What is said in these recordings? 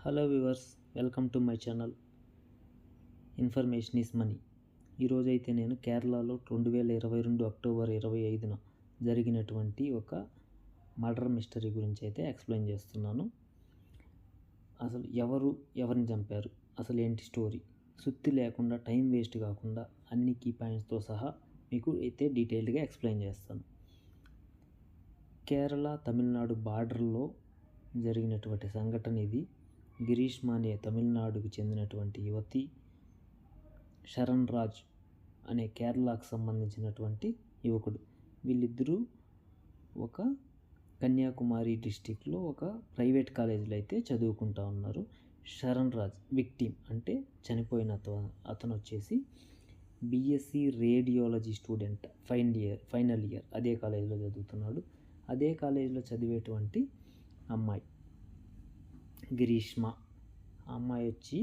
Hello viewers, welcome to my channel. Information is money. ఈరోజైతే నేను కేరళలో 2022 అక్టోబర్ 25న జరిగినటువంటి ఒక మర్డర్ మిస్టరీ గురించి అయితే ఎక్స్ప్లెయిన్ చేస్తున్నాను. అసలు ఎవరిని చంపారు, అసలు ఏంటి స్టోరీ, సుత్తి లేకుండా టైం వేస్ట్ కాకుండా అన్ని కీ పాయింట్స్తో సహా మీకు అయితే డీటెయిల్డ్గా ఎక్స్ప్లెయిన్ చేస్తాను. కేరళ తమిళనాడు బార్డర్లో జరిగినటువంటి సంఘటన ఇది. గిరీష్మ అనే తమిళనాడుకు చెందినటువంటి యువతి, శరణ్ రాజ్ అనే కేరళకు సంబంధించినటువంటి యువకుడు, వీళ్ళిద్దరూ ఒక కన్యాకుమారి డిస్టిక్లో ఒక ప్రైవేట్ కాలేజీలో అయితే చదువుకుంటూ ఉన్నారు. శరణ్ రాజ్ విక్టిమ్ అంటే చనిపోయిన అతను వచ్చేసి BSc radiology student, final year అదే కాలేజీలో చదువుతున్నాడు. అదే కాలేజీలో చదివేటువంటి అమ్మాయి గిరీష్మ, ఆ అమ్మాయి వచ్చి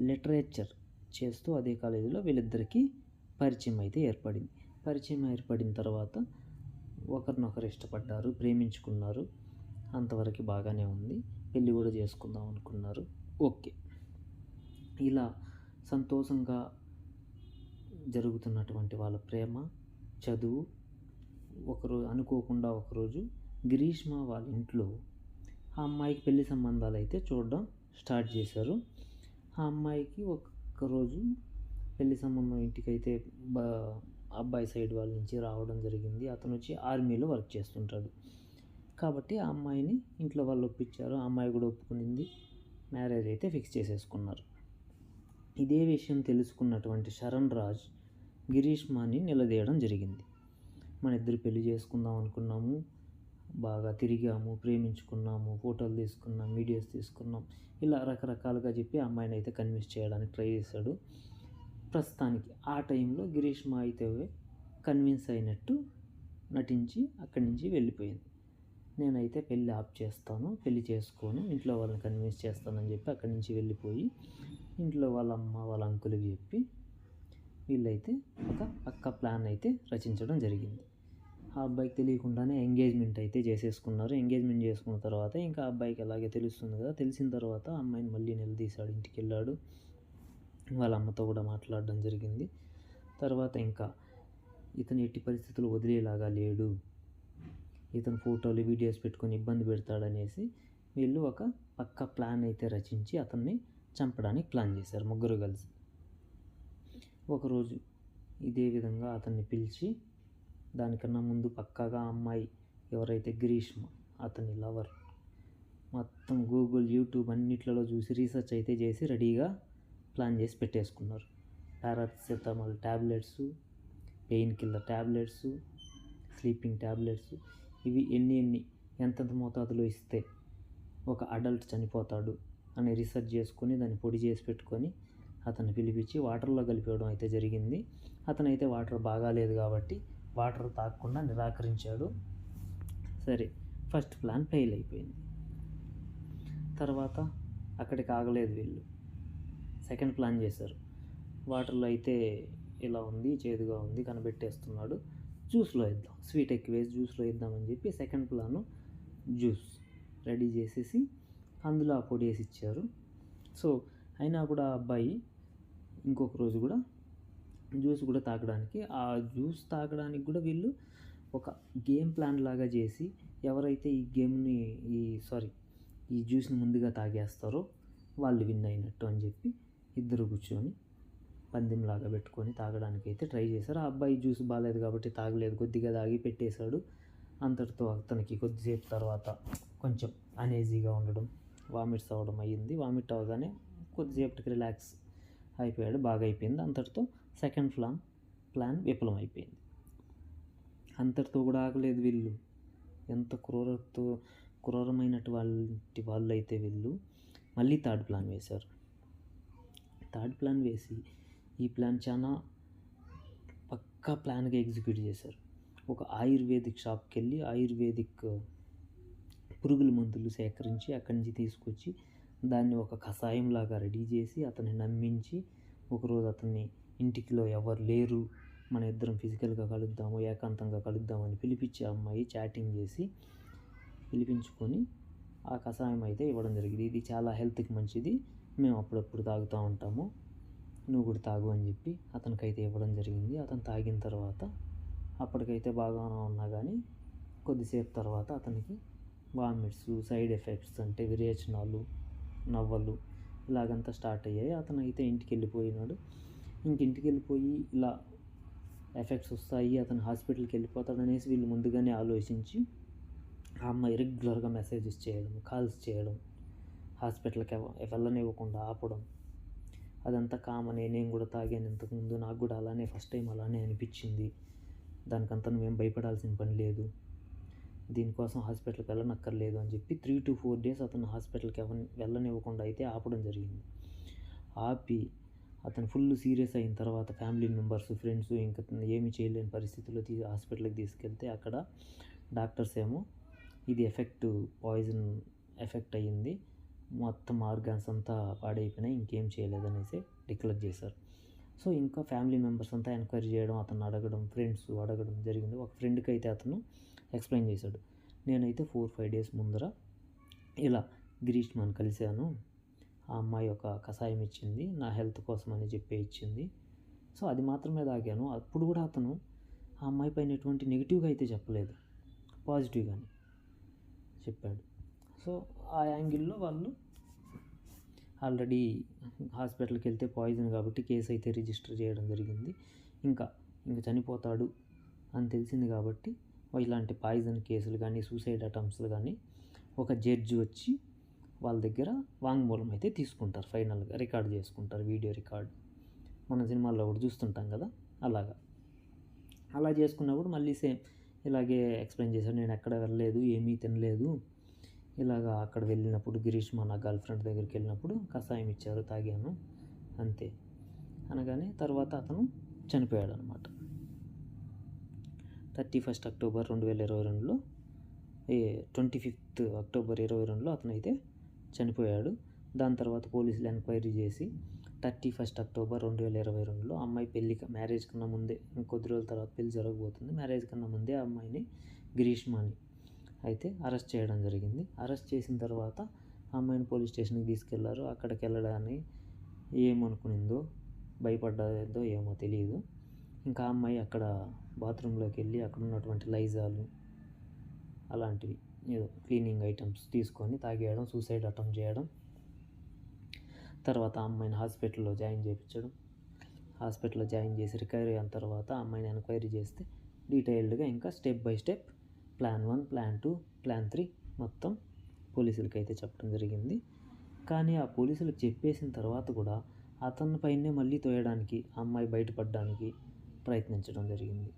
లిటరేచర్ చేస్తూ అదే కాలేజీలో వీళ్ళిద్దరికీ పరిచయం అయితే ఏర్పడింది. పరిచయం ఏర్పడిన తర్వాత ఒకరినొకరు ఇష్టపడ్డారు, ప్రేమించుకున్నారు. అంతవరకు బాగానే ఉంది. పెళ్ళి కూడా చేసుకుందాం అనుకున్నారు. ఓకే, ఇలా సంతోషంగా జరుగుతున్నటువంటి వాళ్ళ ప్రేమ, చదువు, అనుకోకుండా ఒకరోజు గిరీష్మ వాళ్ళ ఇంట్లో ఆ అమ్మాయికి పెళ్లి సంబంధాలు అయితే చూడడం స్టార్ట్ చేశారు. ఆ అమ్మాయికి ఒక్కరోజు పెళ్లి సంబంధం ఇంటికైతే అబ్బాయి సైడ్ వాళ్ళ నుంచి రావడం జరిగింది. అతను వచ్చి ఆర్మీలో వర్క్ చేస్తుంటాడు కాబట్టి ఆ అమ్మాయిని ఇంట్లో వాళ్ళు ఒప్పించారు. ఆ అమ్మాయి కూడా ఒప్పుకునింది. మ్యారేజ్ అయితే ఫిక్స్ చేసేసుకున్నారు. ఇదే విషయం తెలుసుకున్నటువంటి శరణ్ రాజ్ గిరీష్మాని నిలదీయడం జరిగింది. మన ఇద్దరు పెళ్లి చేసుకుందాం అనుకున్నాము, బాగా తిరిగాము, ప్రేమించుకున్నాము, ఫోటోలు తీసుకున్నాం, వీడియోస్ తీసుకున్నాం, ఇలా రకరకాలుగా చెప్పి అమ్మాయిని అయితే కన్విన్స్ చేయడానికి ట్రై చేశాడు. ప్రస్తుతానికి ఆ టైంలో గిరీష్మ అయితే కన్విన్స్ అయినట్టు నటించి అక్కడి నుంచి వెళ్ళిపోయింది. నేనైతే పెళ్ళి ఆఫ్ చేస్తాను, పెళ్ళి చేసుకోను, ఇంట్లో వాళ్ళని కన్విన్స్ చేస్తానని చెప్పి అక్కడి నుంచి వెళ్ళిపోయి ఇంట్లో వాళ్ళ అమ్మ వాళ్ళ అంకులకి చెప్పి వీళ్ళైతే ఒక పక్క ప్లాన్ అయితే రచించడం జరిగింది. ఆ అబ్బాయికి తెలియకుండానే ఎంగేజ్మెంట్ అయితే చేసేసుకున్నారు. ఎంగేజ్మెంట్ చేసుకున్న తర్వాత ఇంకా అబ్బాయికి అలాగే తెలుస్తుంది కదా, తెలిసిన తర్వాత అమ్మాయిని మళ్ళీ నిలదీశాడు, ఇంటికి వెళ్ళాడు, వాళ్ళ అమ్మతో కూడా మాట్లాడడం జరిగింది. తర్వాత ఇంకా ఇతను ఎట్టి పరిస్థితులు వదిలేలాగా లేడు, ఇతను ఫోటోలు వీడియోస్ పెట్టుకొని ఇబ్బంది పెడతాడనేసి వీళ్ళు ఒక పక్క ప్లాన్ అయితే రచించి అతన్ని చంపడానికి ప్లాన్ చేశారు ముగ్గురు కలిసి. ఒకరోజు ఇదే విధంగా అతన్ని పిలిచి, దానికన్నా ముందు పక్కాగా అమ్మాయి ఎవరైతే గిరీష్మ అతని లవర్ మొత్తం గూగుల్, యూట్యూబ్ అన్నిట్లలో చూసి రీసెర్చ్ అయితే చేసి రెడీగా ప్లాన్ చేసి పెట్టేసుకున్నారు. Paracetamol tablets, pain killer tablets, sleeping tablets, ఇవి ఎంతెంత మోతాదులో ఇస్తే ఒక అడల్ట్ చనిపోతాడు అని రీసెర్చ్ చేసుకొని దాన్ని పొడి చేసి పెట్టుకొని అతన్ని పిలిపించి వాటర్లో కలిపేయడం అయితే జరిగింది. అతనైతే వాటర్ బాగాలేదు కాబట్టి వాటర్ తాగకుండా నిరాకరించాడు. సరే, ఫస్ట్ ప్లాన్ ఫెయిల్ అయిపోయింది. తర్వాత అక్కడికి ఆగలేదు వీళ్ళు, సెకండ్ ప్లాన్ చేశారు. వాటర్లో అయితే ఇలా ఉంది, చేదుగా ఉంది, కనబెట్టేస్తున్నాడు, జ్యూస్లో వేద్దాం, స్వీట్ ఎక్కువ వేసి జ్యూస్లో వేద్దామని చెప్పి సెకండ్ ప్లాను జ్యూస్ రెడీ చేసేసి అందులో ఆ పొడి వేసి ఇచ్చారు. సో అయినా కూడా ఆ అబ్బాయి ఇంకొక రోజు కూడా జ్యూస్ కూడా తాగడానికి, ఆ జ్యూస్ తాగడానికి కూడా వీళ్ళు ఒక గేమ్ ప్లాన్ లాగా చేసి ఎవరైతే ఈ జ్యూస్ని ముందుగా తాగేస్తారో వాళ్ళు విన్ అయినట్టు అని చెప్పి ఇద్దరు కూర్చొని పందెంలాగా పెట్టుకొని తాగడానికి అయితే ట్రై చేశారు. ఆ అబ్బాయి జ్యూస్ బాగాలేదు కాబట్టి తాగలేదు, కొద్దిగా తాగి పెట్టేశాడు. అంతటితో అతనికి కొద్దిసేపు తర్వాత కొంచెం అనేజీగా ఉండడం, వామిట్స్ అవ్వడం అయ్యింది. వామిట్ అవ్వగానే కొద్దిసేపటికి రిలాక్స్ అయిపోయాడు, బాగా అయిపోయింది. అంతటితో సెకండ్ ప్లాన్ విఫలం అయిపోయింది. అంతటితో కూడా ఆగలేదు వీళ్ళు. ఎంత క్రూరమైనటువంటి వాళ్ళు అయితే వీళ్ళు మళ్ళీ థర్డ్ ప్లాన్ వేశారు. థర్డ్ ప్లాన్ వేసి ఈ ప్లాన్ చాలా పక్కా ప్లాన్గా ఎగ్జిక్యూట్ చేశారు. ఒక ఆయుర్వేదిక్ షాప్కి వెళ్ళి ఆయుర్వేదిక్ పురుగుల మందులు సేకరించి అక్కడి నుంచి తీసుకొచ్చి దాన్ని ఒక కషాయంలాగా రెడీ చేసి అతన్ని నమ్మించి ఒకరోజు అతన్ని ఇంటికిలో ఎవరు లేరు, మన ఇద్దరం ఫిజికల్గా కలుద్దాము, ఏకాంతంగా కలుద్దామని పిలిపించి అమ్మాయి చాటింగ్ చేసి పిలిపించుకొని ఆ కషాయం అయితే ఇవ్వడం జరిగింది. ఇది చాలా హెల్త్కి మంచిది, మేము అప్పుడప్పుడు తాగుతూ ఉంటాము, నువ్వు కూడా తాగు అని చెప్పి అతనికైతే ఇవ్వడం జరిగింది. అతను తాగిన తర్వాత అప్పటికైతే బాగానే ఉన్నా కానీ కొద్దిసేపు తర్వాత అతనికి వామిట్స్, సైడ్ ఎఫెక్ట్స్ అంటే విరేచనాలు, నవ్వలు ఇలాగంతా స్టార్ట్ అయ్యాయి. అతను అయితే ఇంటికి వెళ్ళిపోయినాడు. ఇంటికి వెళ్ళిపోయి ఇలా ఎఫెక్ట్స్ వస్తాయి, అతను హాస్పిటల్కి వెళ్ళిపోతాడు అనేసి వీళ్ళు ముందుగానే ఆలోచించి ఆ అమ్మాయి రెగ్యులర్గా మెసేజెస్ చేయడం, కాల్స్ చేయడం, హాస్పిటల్కి వెళ్ళనివ్వకుండా ఆపడం, అదంతా కామనే. నేను కూడా తాగాను ఇంతకుముందు, నాకు కూడా అలానే ఫస్ట్ టైం అలానే అనిపించింది, దానికంతా నువ్వేం భయపడాల్సిన పని లేదు, దీనికోసం హాస్పిటల్కి వెళ్ళనక్కర్లేదు అని చెప్పి 3 to 4 days అతను హాస్పిటల్కి వెళ్ళనివ్వకుండా అయితే ఆపడం జరిగింది. ఆపి అతను ఫుల్ సీరియస్ అయిన తర్వాత ఫ్యామిలీ మెంబర్స్, ఫ్రెండ్స్ ఇంకా ఏమీ చేయలేని పరిస్థితుల్లో హాస్పిటల్కి తీసుకెళ్తే అక్కడ డాక్టర్స్ ఏమో ఇది పాయిజన్ ఎఫెక్ట్ అయ్యింది, మొత్తం ఆర్గాన్స్ అంతా పాడైపోయినాయి, ఇంకేం చేయలేదనేసి డిక్లేర్ చేశారు. సో ఇంకా ఫ్యామిలీ మెంబర్స్ అంతా ఎంక్వైరీ చేయడం, అతను అడగడం, ఫ్రెండ్స్ అడగడం జరిగింది. ఒక ఫ్రెండ్కి అయితే అతను ఎక్స్ప్లెయిన్ చేశాడు, నేనైతే 4-5 days ముందర ఇలా గ్రీష్మాని కలిశాను, ఆ అమ్మాయి ఒక కషాయం ఇచ్చింది, నా హెల్త్ కోసం అని చెప్పి ఇచ్చింది, సో అది మాత్రమే తాగాను. అప్పుడు కూడా అతను ఆ అమ్మాయి పైన ఎటువంటి నెగిటివ్గా అయితే చెప్పలేదు, పాజిటివ్గానే చెప్పాడు. సో ఆ యాంగిల్లో వాళ్ళు ఆల్రెడీ హాస్పిటల్కి వెళ్తే పాయిజన్ కాబట్టి కేసు అయితే రిజిస్టర్ చేయడం జరిగింది. ఇంకా చనిపోతాడు అని తెలిసింది కాబట్టి ఇలాంటి పాయిజన్ కేసులు కానీ, సూసైడ్ అటెంప్ట్స్లు కానీ ఒక జడ్జి వచ్చి వాళ్ళ దగ్గర వాంగ్మూలం అయితే తీసుకుంటారు, ఫైనల్గా రికార్డ్ చేసుకుంటారు, వీడియో రికార్డ్. మన సినిమాల్లో కూడా చూస్తుంటాం కదా, అలా చేసుకున్నప్పుడు మళ్ళీ సేమ్ ఇలాగే ఎక్స్ప్లెయిన్ చేశాడు, నేను ఎక్కడ వెళ్ళలేదు, ఏమీ తినలేదు, ఇలాగా అక్కడ వెళ్ళినప్పుడు గ్రీష్మ నా గర్ల్ ఫ్రెండ్ దగ్గరికి వెళ్ళినప్పుడు కషాయం ఇచ్చారు, తాగాను అంతే అనగానే తర్వాత అతను చనిపోయాడు అనమాట. 31st October 2022లో 25th October 2022లో అతనైతే చనిపోయాడు. దాని తర్వాత పోలీసులు ఎంక్వైరీ చేసి 31st October 2022లో అమ్మాయి మ్యారేజ్ కన్నా ముందే, కొద్ది రోజుల తర్వాత పెళ్లి జరగబోతుంది, మ్యారేజ్ కన్నా ముందే ఆ అమ్మాయిని, గ్రీష్మాని అయితే అరెస్ట్ చేయడం జరిగింది. అరెస్ట్ చేసిన తర్వాత ఆ అమ్మాయిని పోలీస్ స్టేషన్కి తీసుకెళ్లారు. అక్కడికి వెళ్ళడాన్ని ఏమనుకునిందో, భయపడ్డదో ఏమో తెలియదు. ఇంకా ఆ అమ్మాయి అక్కడ బాత్రూంలోకి వెళ్ళి అక్కడ ఉన్నటువంటి లైజాలు అలాంటివి ఏదో క్లీనింగ్ ఐటమ్స్ తీసుకొని తాగేయడం, సూసైడ్ అటెంప్ట్ చేయడం. తర్వాత ఆ అమ్మాయిని హాస్పిటల్లో జాయిన్ చేయించడం. హాస్పిటల్లో జాయిన్ చేసి రికవరీ అయిన తర్వాత ఆ అమ్మాయిని ఎంక్వైరీ చేస్తే డీటెయిల్డ్గా ఇంకా step by step plan 1, plan 2, plan 3 మొత్తం పోలీసులకి అయితే చెప్పడం జరిగింది. కానీ ఆ పోలీసులకు చెప్పేసిన తర్వాత కూడా అతని పైనే మళ్ళీ తోయడానికి, ఆ అమ్మాయి బయటపడడానికి ప్రయత్నించడం జరిగింది.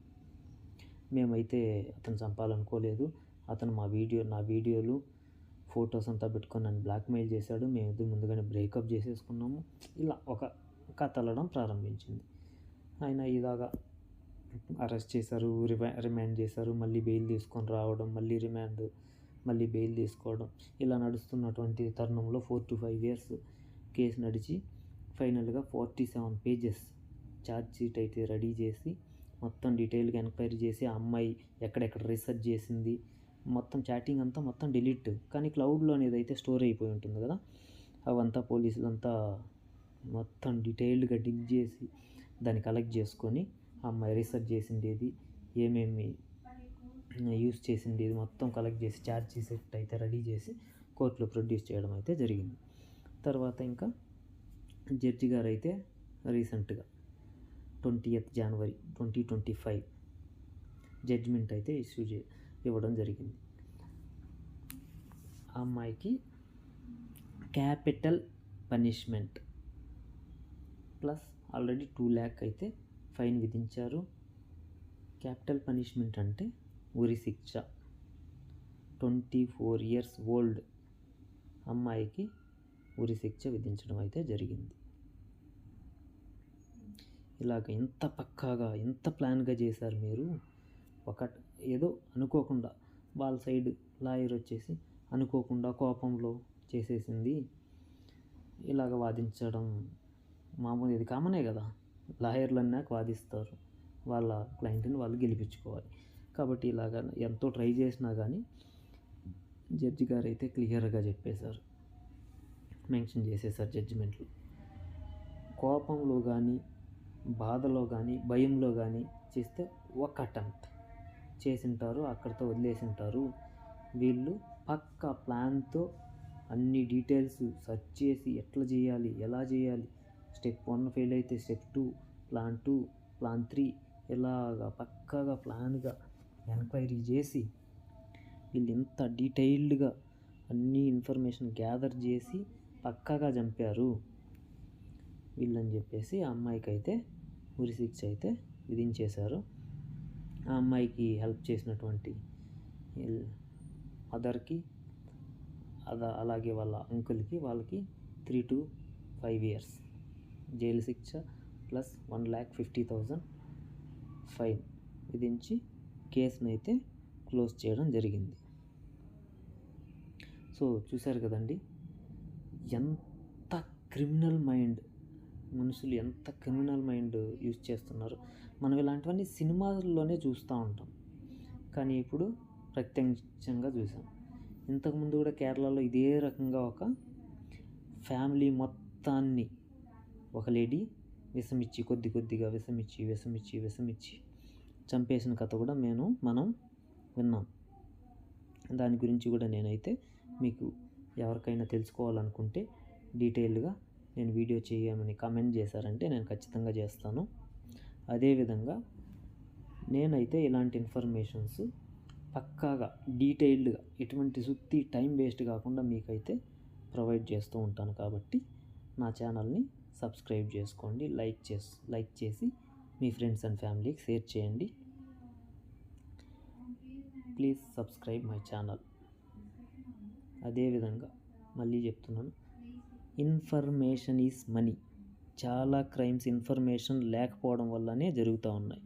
మేమైతే అతను చంపాలనుకోలేదు, అతను నా వీడియోలు, ఫొటోస్ అంతా పెట్టుకొని నన్ను బ్లాక్మెయిల్ చేశాడు, మేమిద్దరు ముందుగానే బ్రేకప్ చేసేసుకున్నాము, ఇలా ఒక కథ అల్లడం ప్రారంభించింది. ఆయన ఇలాగా అరెస్ట్ చేశారు, రిమాండ్ చేశారు, మళ్ళీ బెయిల్ తీసుకొని రావడం, మళ్ళీ రిమాండ్, మళ్ళీ బెయిల్ తీసుకోవడం, ఇలా నడుస్తున్నటువంటి తరుణంలో 4 to 5 years కేసు నడిచి ఫైనల్గా 47 pages ఛార్జ్ షీట్ అయితే రెడీ చేసి మొత్తం డీటెయిల్గా ఎంక్వైరీ చేసి ఆ అమ్మాయి ఎక్కడెక్కడ రీసెర్చ్ చేసింది, మొత్తం చాటింగ్ అంతా మొత్తం డిలీట్, కానీ క్లౌడ్లో అనేది అయితే స్టోర్ అయిపోయి ఉంటుంది కదా, అవంతా పోలీసులంతా మొత్తం డీటెయిల్డ్గా డిగ్ చేసి దాన్ని కలెక్ట్ చేసుకొని ఆ అమ్మాయి రీసెర్చ్ చేసిండేది, ఏమేమి యూస్ చేసిండేది మొత్తం కలెక్ట్ చేసి ఛార్జ్ షీట్ అయితే రెడీ చేసి కోర్టులో ప్రొడ్యూస్ చేయడం అయితే జరిగింది. తర్వాత ఇంకా జడ్జి గారు అయితే రీసెంట్గా 20th January 2025 జడ్జిమెంట్ అయితే ఇవ్వడం జరిగింది. ఆ అమ్మాయికి capital punishment plus already 2 lakh అయితే ఫైన్ విధించారు. క్యాపిటల్ పనిష్మెంట్ అంటే ఉరి శిక్ష. 24 years ఓల్డ్ అమ్మాయికి ఉరి శిక్ష విధించడం అయితే జరిగింది. ఇలాగ ఎంత పక్కాగా, ఎంత ప్లాన్గా చేశారు మీరు. ఏదో అనుకోకుండా వాళ్ళ సైడ్ లాయర్ వచ్చేసి అనుకోకుండా కోపంలో చేసేసింది, ఇలాగ వాదించడం మామూలు, ఇది కామనే కదా, లాయర్లు అన్నాక వాదిస్తారు, వాళ్ళ క్లయింట్ని వాళ్ళు గెలిపించుకోవాలి. కాబట్టి ఇలాగ ఎంతో ట్రై చేసినా కానీ జడ్జి గారు అయితే క్లియర్గా చెప్పేశారు, మెన్షన్ చేసేసారు జడ్జిమెంట్లో. కోపంలో కానీ, బాధలో కానీ, భయంలో కానీ చేస్తే ఒక అటెంప్ట్ చేసింటారు, అక్కడితో వదిలేసింటారు. వీళ్ళు పక్కా ప్లాన్తో అన్ని డీటెయిల్స్ సెర్చ్ చేసి ఎట్లా చేయాలి, ఎలా చేయాలి, స్టెప్ 1 ఫెయిల్ అయితే స్టెప్ 2, ప్లాన్ 2, ప్లాన్ 3 ఇలాగా పక్కాగా ప్లాన్గా ఎంక్వైరీ చేసి వీళ్ళు ఇంత డీటెయిల్డ్గా అన్ని ఇన్ఫర్మేషన్ గ్యాదర్ చేసి పక్కాగా చంపారు వీళ్ళని చెప్పేసి ఆ అమ్మాయికి అయితే ఉరిశిక్ష అయితే విధించేశారు. ఆ అమ్మాయికి హెల్ప్ చేసినటువంటి మదర్కి అలాగే వాళ్ళ అంకుల్కి వాళ్ళకి 3 to 5 years జైలు శిక్ష ప్లస్ 1,50,000 ఫైన్ విధించి కేసును అయితే క్లోజ్ చేయడం జరిగింది. సో చూశారు కదండి, ఎంత క్రిమినల్ మైండ్, మనుషులు ఎంత క్రిమినల్ మైండ్ యూజ్ చేస్తున్నారు. మనం ఇలాంటివన్నీ సినిమాల్లోనే చూస్తూ ఉంటాం, కానీ ఇప్పుడు ప్రత్యక్షంగా చూసాం. ఇంతకుముందు కూడా కేరళలో ఇదే రకంగా ఒక ఫ్యామిలీ మొత్తాన్ని ఒక లేడీ విషమిచ్చి కొద్దిగా విషమిచ్చి చంపేసిన కథ కూడా మనం విన్నాం. దాని గురించి కూడా నేనైతే మీకు ఎవరికైనా తెలుసుకోవాలనుకుంటే డీటెయిల్గా నేను వీడియో చేయమని కామెంట్ చేశారంటే నేను ఖచ్చితంగా చేస్తాను. అదేవిధంగా నేనైతే ఇలాంటి ఇన్ఫర్మేషన్స్ పక్కాగా డీటెయిల్డ్గా ఎటువంటి సుత్తి టైం వేస్ట్ కాకుండా మీకైతే ప్రొవైడ్ చేస్తూ ఉంటాను. కాబట్టి నా ఛానల్ని సబ్స్క్రైబ్ చేసుకోండి, లైక్ చేసి మీ ఫ్రెండ్స్ అండ్ ఫ్యామిలీకి షేర్ చేయండి. Please subscribe my channel. అదేవిధంగా మళ్ళీ చెప్తున్నాను, ఇన్ఫర్మేషన్ ఈజ్ మనీ. చాలా క్రైమ్స్ ఇన్ఫర్మేషన్ లేకపోవడం వల్లనే జరుగుతూ ఉన్నాయి.